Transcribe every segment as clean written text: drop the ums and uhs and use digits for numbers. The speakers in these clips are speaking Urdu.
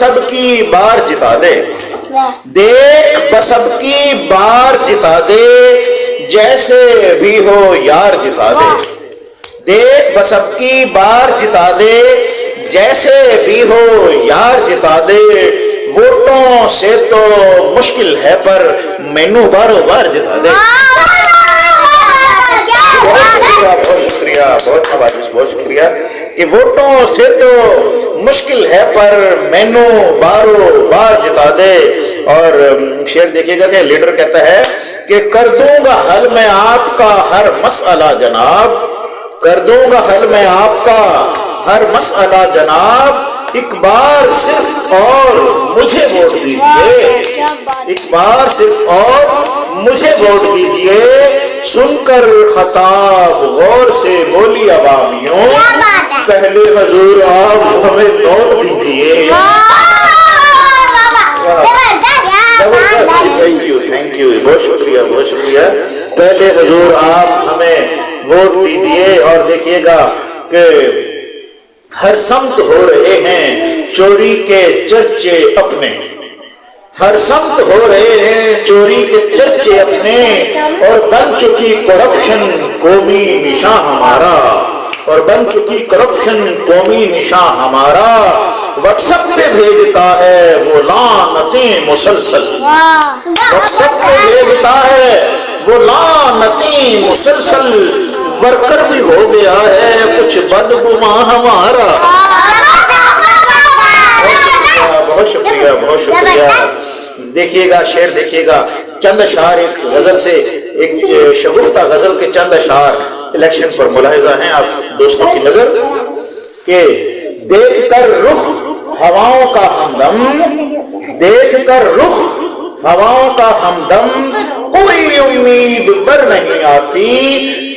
بسب کی بار جتا دے، دیکھ بسب کی بار جتا دے، جیسے بھی ہو یار جتا دے، دیکھ بسب کی بار جتا دے، جیسے بھی ہو یار جتا دے، ووٹوں سے تو مشکل ہے پر مینو بارو بار جتا دے۔ بہت شکریہ، بہت نوازش، بہت شکریہ کہ ووٹوں سے تو مشکل ہے پر مینو بارو بار جتا دے۔ اور شعر دیکھیے گا کہ لیڈر کہتا ہے کہ کر دوں گا حل میں آپ کا ہر مسئلہ جناب، کر دوں گا حل میں آپ کا ہر مسئلہ جناب، ایک بار صرف اور مجھے ووٹ دیجئے، ایک بار صرف اور مجھے ووٹ دیجئے، سن کر خطاب غور سے بولی عوامیوں، پہلے حضور آپ ہمیں نوٹ دیجئے۔ تھینک یو، بہت شکریہ، بہت شکریہ۔ پہلے حضور آپ ہمیں ووٹ دیجئے۔ اور دیکھیے گا کہ ہر سمت ہو رہے ہیں چوری کے چرچے اپنے، ہر سمت ہو رہے ہیں چوری کے چرچے اپنے، اور بن چکی کرپشن قومی نشاں ہمارا، اور بن چکی کرپشن قومی نشاں ہمارا، واٹس ایپ پہ بھیجتا ہے وہ لعنتیں مسلسل، واٹس ایپ پہ بھیجتا ہے وہ لعنتیں مسلسل، ورکر بھی ہو گیا ہے کچھ بدگماں ہمارا۔ بہت شکریہ، بہت شکریہ۔ دیکھیے گا شعر، دیکھیے گا چند اشعار ایک غزل سے، ایک شگفتہ غزل کے چند اشعار الیکشن پر ملاحظہ ہیں آپ دوستوں کی نظر کہ دیکھ کر رخ ہواؤں کا ہمدم، دیکھ کر رخ ہواؤں کا ہمدم، کوئی امید بر نہیں آتی،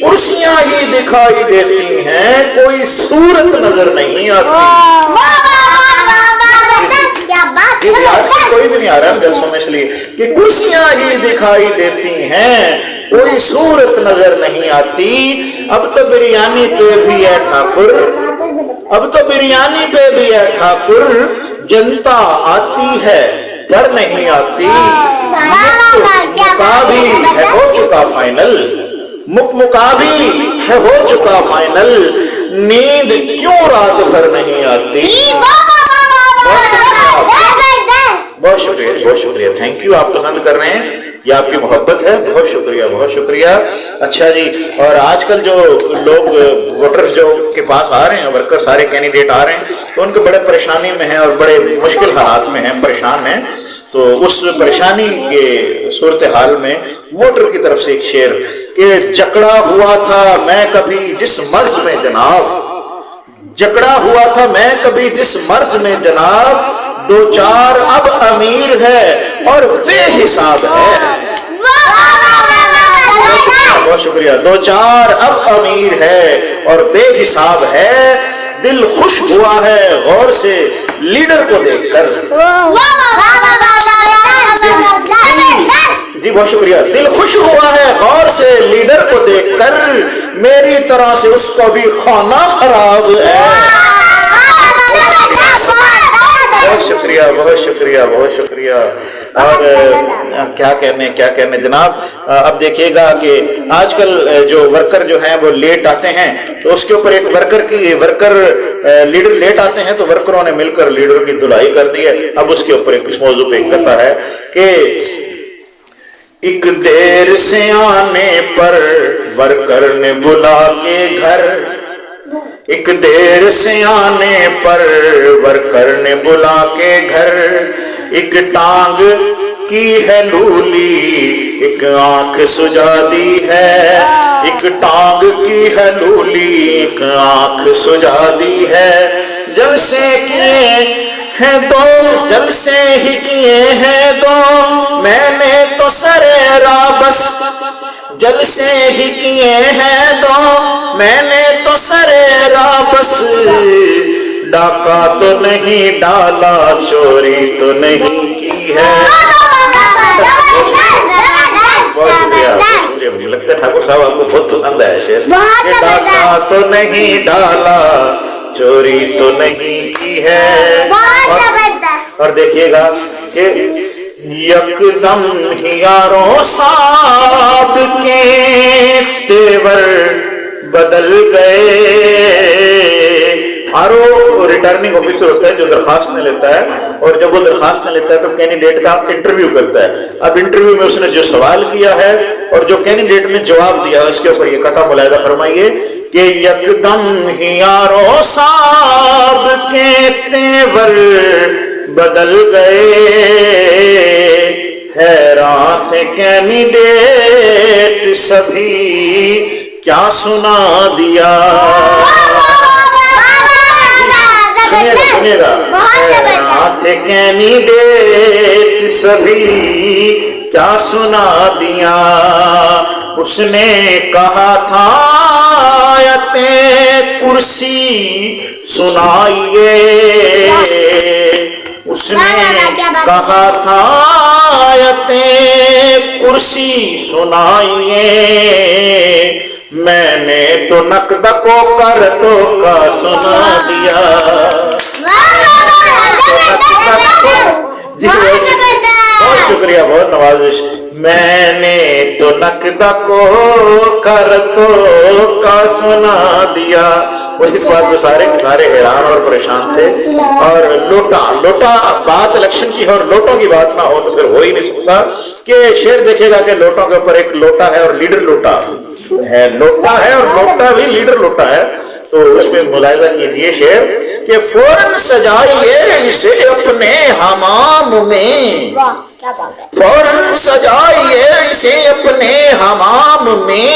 کرسیاں ہی دکھائی دیتی ہیں کوئی صورت نظر نہیں آتی۔ جی آج کل کوئی بھی نہیں آ رہا ہے جلسوں میں، اس لیے کہ کرسیاں ہی دکھائی دیتی ہیں کوئی صورت نظر نہیں آتی۔ اب تو بریانی پہ بھی ہے ٹھاکر، اب تو بریانی پہ بھی ہے ٹھاکر، جنتا آتی ہے پر نہیں آتی، مکابی ہے ہو چکا فائنل، مکابی ہے ہو چکا فائنل، نیند کیوں رات بھر نہیں آتی۔ بہت شکریہ، بہت شکریہ، تھینک یو، آپ پسند کر رہے ہیں، یہ آپ کی محبت ہے، بہت شکریہ، بہت شکریہ۔ اچھا جی، اور آج کل جو لوگ ووٹر جو کے پاس آ رہے ہیں، ورکر سارے کینڈیڈیٹ آ رہے ہیں تو ان کو بڑے پریشانی میں ہیں اور بڑے مشکل حالات میں ہیں، پریشان ہیں، تو اس پریشانی کے صورتحال میں ووٹر کی طرف سے ایک شعر کہ جکڑا ہوا تھا میں کبھی جس مرض میں جناب، جکڑا ہوا تھا میں کبھی جس مرض میں جناب، دو چار اب امیر ہے اور بے حساب ہے۔ بہت شکریہ۔ دو چار اب امیر ہے اور بے حساب ہے، دل خوش ہوا ہے غور سے لیڈر کو دیکھ کر۔ جی بہت شکریہ۔ دل خوش ہوا ہے غور سے لیڈر کو دیکھ کر، میری طرح سے اس کا بھی خانہ خراب ہے۔ بہت شکریہ، بہت شکریہ، بہت شکریہ۔ اور کیا کہنے جناب، اب دیکھیے گا کہ آج کل جو ورکر جو ہیں وہ لیٹ آتے ہیں تو اس کے اوپر ایک ورکر لیڈر لیٹ آتے ہیں تو ورکروں نے مل کر لیڈر کی دھلائی کر دی ہے۔ اب اس کے اوپر ایک اس موضوع پہ کہتا ہے کہ ایک دیر سے آنے پر ورکر نے بلا کے گھر، ایک دیر سے آنے پر ورکر نے بلا کے گھر، ایک ٹانگ کی ہے لولی ایک آنکھ سجا دی ہے، ایک ٹانگ کی ہے لولی ایک آنکھ سجا دی ہے، جلسے کیے ہیں دو، جلسے ہی کیے ہیں دو، میں نے تو سرے رابس، جلسے ہی کیے ہیں دو، میں نے تو سرے رابس، ڈاکہ تو نہیں ڈالا چوری تو نہیں کی ہے۔ بہت شکریہ، مجھے لگتا ہے ٹھاکر صاحب آپ کو بہت پسند ہے شعر، کہ ڈاکہ تو نہیں ڈالا چوری تو نہیں کی ہے۔ اور دیکھیے گا کہ یکدم ہی یاروں صاحب کے تیور بدل گئے. آرو ریٹرننگ آفیسر ہوتا ہے جو درخواست نے لیتا ہے, اور جب وہ درخواست نے لیتا ہے تو کینڈیڈیٹ کا انٹرویو کرتا ہے. اب انٹرویو میں اس نے جو سوال کیا ہے اور جو کینڈیڈیٹ نے جواب دیا اس کے اوپر یہ قطعہ ملاحظہ فرمائیے کہ یکدم ہی یاروں صاحب کے تیور بدل گئے, حیران تھے کینڈیڈیٹ سبھی کیا سنا دیا. سنیے گا, حیران تھے کینڈیڈیٹ سبھی کیا سنا دیا. اس نے کہا تھا آیت کرسی سنائیے, اس نے کہا تھا آیت کرسی سنائیے. میں نے تو نقد کو کرتو کا سنا دیا. جی بہت شکریہ, بہت نوازش. میں نے تو نقد کو کرتو کا سنا دیا. وہ اس بات میں سارے کے سارے حیران اور پریشان تھے. اور لوٹا بات الیکشن کی ہے اور لوٹوں کی بات نہ ہو تو پھر ہو ہی نہیں سکتا کہ شعر دیکھے گا کہ لوٹوں کے اوپر ایک لوٹا ہے اور لیڈر لوٹا ہے, لوٹا ہے اور لوٹا بھی لیڈر لوٹا ہے. تو اس میں ملاحظہ کیجئے شعر کہ فوراً سجائیے اسے اپنے حمام میں, فوراً سجائیے اسے اپنے حمام میں.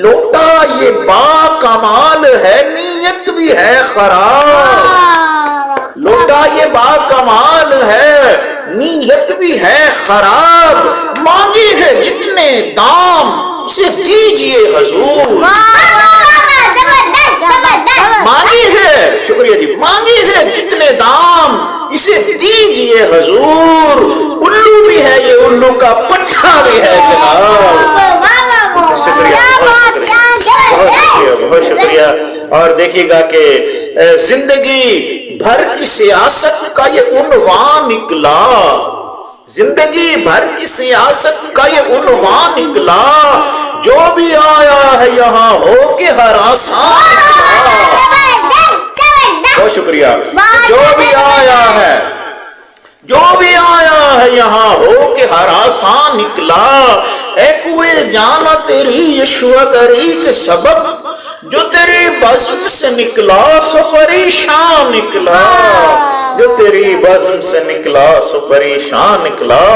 لوٹا یہ با کمال ہے نیت بھی ہے خراب. لوٹا یہ با کمال ہے نیت بھی ہے خراب. مانگی ہے جتنے دام اسے دیجئے حضور. مانگی ہے, شکریہ جی, مانگی ہے جتنے دام اسے دیجئے حضور. الو بھی ہے یہ الو کا پٹھا بھی ہے جناب. شکریہ, بہت شکریہ. اور دیکھیے گا کہ زندگی بھر کی سیاست کا یہ عنوان نکلا, زندگی بھر کی سیاست کا یہ عنوان نکلا. جو بھی آیا ہے یہاں ہو کے ہراساں نکلا. بہت شکریہ. جو بھی آیا ہے, جو بھی آیا ہے یہاں ہو کے ہراساں نکلا. اے کوئے جانا تیری یشوگری کے سبب جو تیری بزم سے نکلا سو پریشان نکلا. جو تیری بزم سے نکلا سو پریشان نکلا.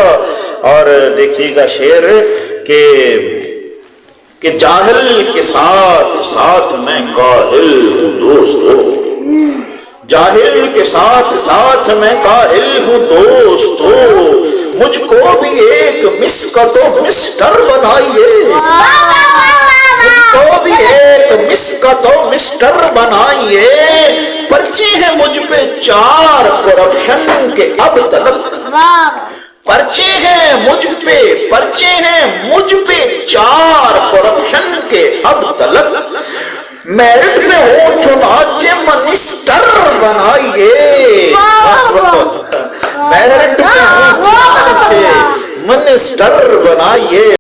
اور دیکھیے گا شعر کہ جاہل کے ساتھ ساتھ میں کاہل ہوں دوستو. جاہل کے ساتھ ساتھ میں کاہل ہوں دوستو. مجھ کو بھی ایک مسکت و مسٹر بنائیے. مجھ کو بھی ایک مسکت و مسٹر بنائیے. پرچے ہیں مجھ پہ 4 کرپشن کے اب تلک. پرچے ہیں مجھ پہ 4 کرپشن کے اب تلک. میرٹ پہ ہو چنانچہ منسٹر بنائیے. میرٹ پہ ہو چنانچہ منسٹر بنائیے.